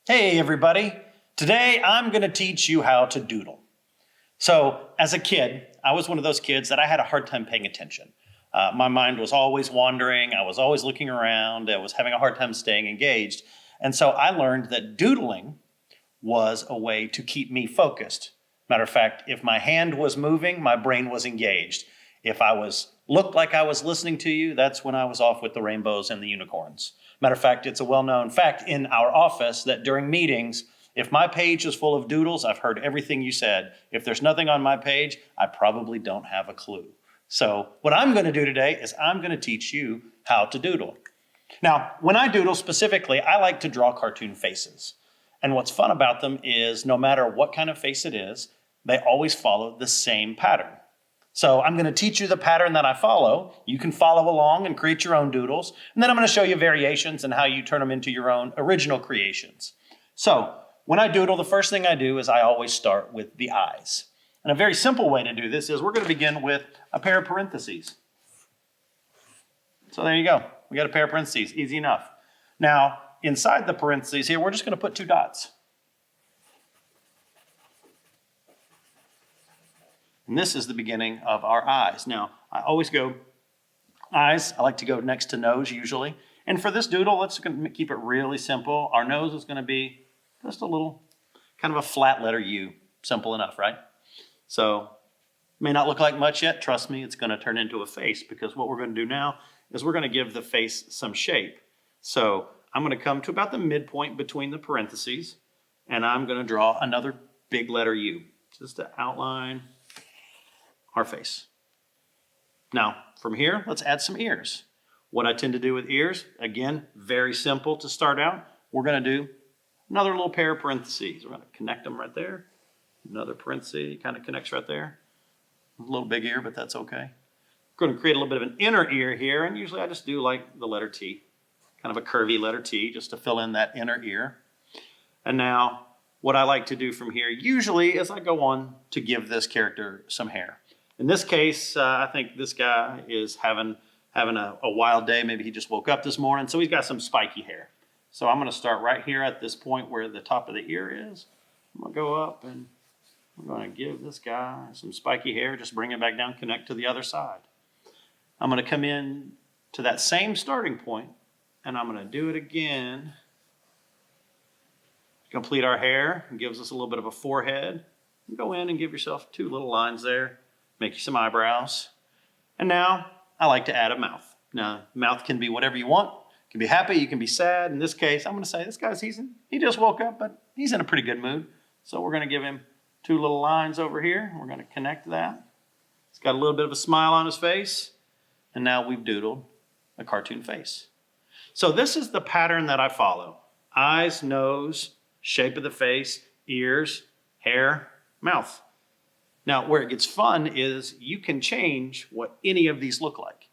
Hey everybody, today I'm going to teach you how to doodle. So as a kid, I was one of those kids that I had a hard time paying attention. My mind was always wandering, I was always looking around, I was having a hard time staying engaged. And so I learned that doodling was a way to keep me focused. Matter of fact, if my hand was moving, my brain was engaged. If I looked like I was listening to you, that's when I was off with the rainbows and the unicorns. Matter of fact, it's a well-known fact in our office that during meetings, if my page is full of doodles, I've heard everything you said. If there's nothing on my page, I probably don't have a clue. So what I'm going to do today is I'm going to teach you how to doodle. Now, when I doodle specifically, I like to draw cartoon faces. And what's fun about them is no matter what kind of face it is, they always follow the same pattern. So I'm going to teach you the pattern that I follow. You can follow along and create your own doodles. And then I'm going to show you variations and how you turn them into your own original creations. So when I doodle, the first thing I do is I always start with the eyes. And a very simple way to do this is we're going to begin with a pair of parentheses. So there you go. We got a pair of parentheses. Easy enough. Now, inside the parentheses here, we're just going to put two dots. And this is the beginning of our eyes. Now, I always go eyes. I like to go next to nose usually. And for this doodle, let's keep it really simple. Our nose is going to be just a little, kind of a flat letter U. Simple enough, right? So, may not look like much yet. Trust me, it's going to turn into a face because what we're going to do now is we're going to give the face some shape. So, I'm going to come to about the midpoint between the parentheses, and I'm going to draw another big letter U, just to outline our face. Now, from here, let's add some ears. What I tend to do with ears, again, very simple to start out. We're going to do another little pair of parentheses. We're going to connect them right there. Another parenthesis kind of connects right there. A little big ear, but that's okay. We're going to create a little bit of an inner ear here, and usually I just do like the letter T, kind of a curvy letter T, just to fill in that inner ear. And now, what I like to do from here, usually, is I go on to give this character some hair. In this case, I think this guy is having a wild day. Maybe he just woke up this morning, so he's got some spiky hair. So I'm going to start right here at this point where the top of the ear is. I'm going to go up and I'm going to give this guy some spiky hair, just bring it back down, connect to the other side. I'm going to come in to that same starting point, and I'm going to do it again. Complete our hair. It gives us a little bit of a forehead. Go in and give yourself two little lines there. Make you some eyebrows. And now I like to add a mouth. Now, mouth can be whatever you want. You can be happy, you can be sad. In this case, I'm going to say this guy's he just woke up, but he's in a pretty good mood. So we're going to give him two little lines over here. We're going to connect that. He's got a little bit of a smile on his face. And now we've doodled a cartoon face. So this is the pattern that I follow. Eyes, nose, shape of the face, ears, hair, mouth. Now, where it gets fun is you can change what any of these look like.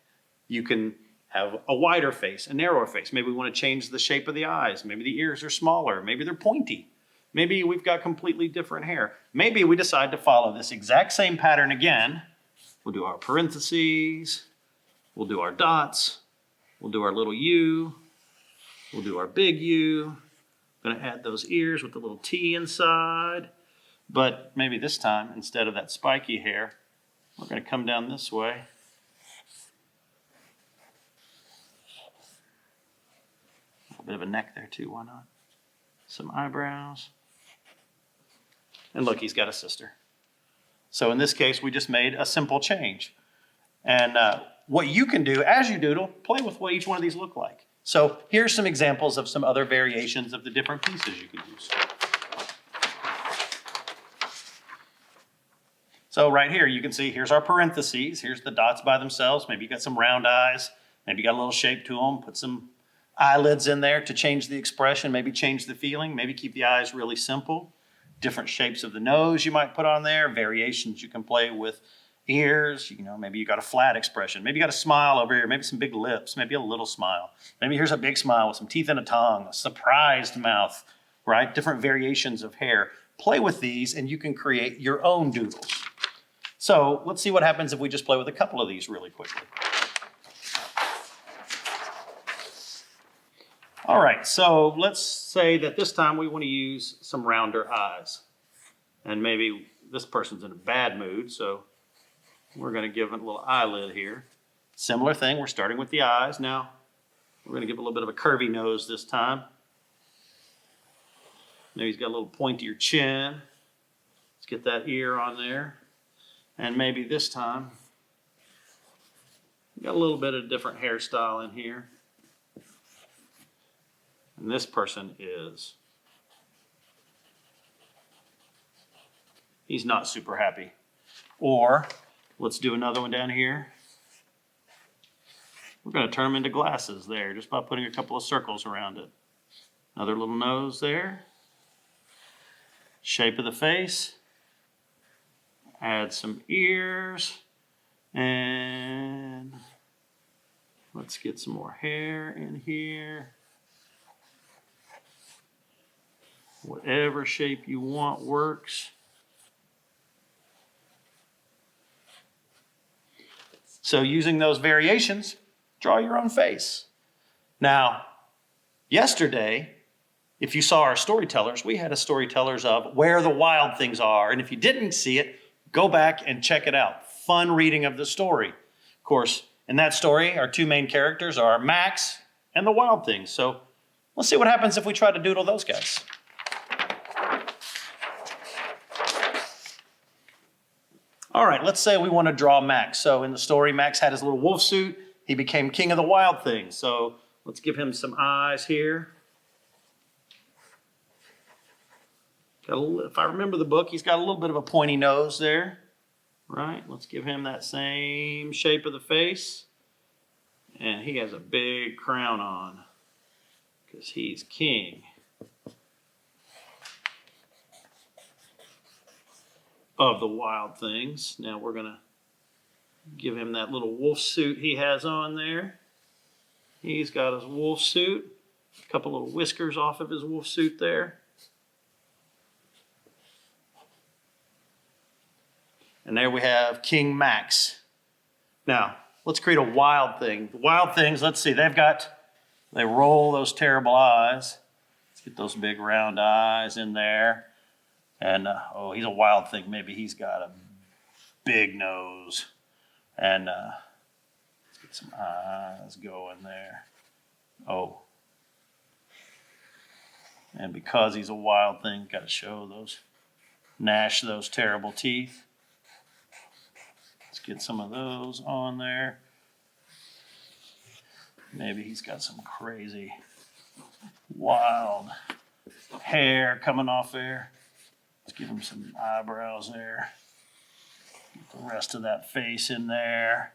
You can have a wider face, a narrower face. Maybe we want to change the shape of the eyes. Maybe the ears are smaller. Maybe they're pointy. Maybe we've got completely different hair. Maybe we decide to follow this exact same pattern again. We'll do our parentheses. We'll do our dots. We'll do our little U. We'll do our big U. I'm going to add those ears with the little T inside. But maybe this time, instead of that spiky hair, we're going to come down this way. A little bit of a neck there too, why not? Some eyebrows. And look, he's got a sister. So in this case, we just made a simple change. And what you can do as you doodle, play with what each one of these look like. So here's some examples of some other variations of the different pieces you could use. So right here, you can see here's our parentheses. Here's the dots by themselves. Maybe you got some round eyes. Maybe you got a little shape to them. Put some eyelids in there to change the expression. Maybe change the feeling. Maybe keep the eyes really simple. Different shapes of the nose you might put on there. Variations you can play with ears. Maybe you got a flat expression. Maybe you got a smile over here. Maybe some big lips. Maybe a little smile. Maybe here's a big smile with some teeth and a tongue. A surprised mouth, right? Different variations of hair. Play with these and you can create your own doodles. So let's see what happens if we just play with a couple of these really quickly. All right, so let's say that this time we want to use some rounder eyes. And maybe this person's in a bad mood, so we're going to give it a little eyelid here. Similar thing, we're starting with the eyes. Now, we're going to give a little bit of a curvy nose this time. Maybe he's got a little pointier chin. Let's get that ear on there. And maybe this time, got a little bit of a different hairstyle in here. And this person he's not super happy. Or, let's do another one down here. We're going to turn them into glasses there just by putting a couple of circles around it. Another little nose there. Shape of the face. Add some ears. And let's get some more hair in here. Whatever shape you want works. So using those variations, draw your own face. Now, yesterday, if you saw our storytellers, we had a storytellers of where the wild things are. And if you didn't see it, go back and check it out. Fun reading of the story. Of course, in that story, our two main characters are Max and the wild things. So let's see what happens if we try to doodle those guys. All right, let's say we want to draw Max. So in the story, Max had his little wolf suit. He became king of the wild things. So let's give him some eyes here. If I remember the book, he's got a little bit of a pointy nose there. Right, let's give him that same shape of the face. And he has a big crown on because he's king of the wild things. Now we're going to give him that little wolf suit he has on there. He's got his wolf suit. A couple little whiskers off of his wolf suit there. And there we have King Max. Now, let's create a wild thing. The wild things, let's see, they roll those terrible eyes. Let's get those big round eyes in there. And, he's a wild thing. Maybe he's got a big nose. And let's get some eyes going there. Oh. And because he's a wild thing, got to show gnash those terrible teeth. Let's get some of those on there. Maybe he's got some crazy, wild hair coming off there. Let's give him some eyebrows there. Get the rest of that face in there.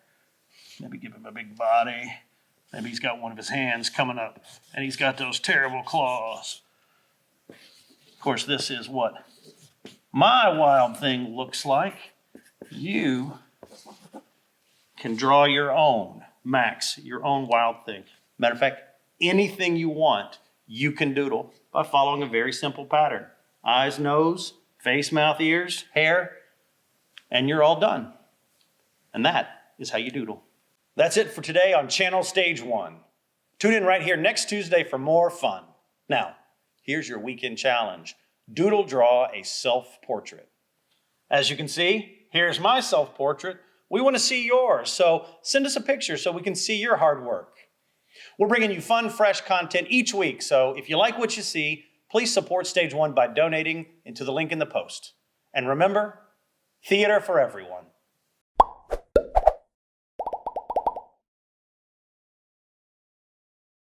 Maybe give him a big body. Maybe he's got one of his hands coming up and he's got those terrible claws. Of course, this is what my wild thing looks like. You can draw your own, Max, your own wild thing. Matter of fact, anything you want, you can doodle by following a very simple pattern. Eyes, nose, face, mouth, ears, hair, and you're all done. And that is how you doodle. That's it for today on Channel Stage One. Tune in right here next Tuesday for more fun. Now, here's your weekend challenge. Doodle draw a self-portrait. As you can see, here's my self-portrait. We want to see yours, so send us a picture so we can see your hard work. We're bringing you fun, fresh content each week, so if you like what you see, please support Stage One by donating into the link in the post. And remember, theater for everyone.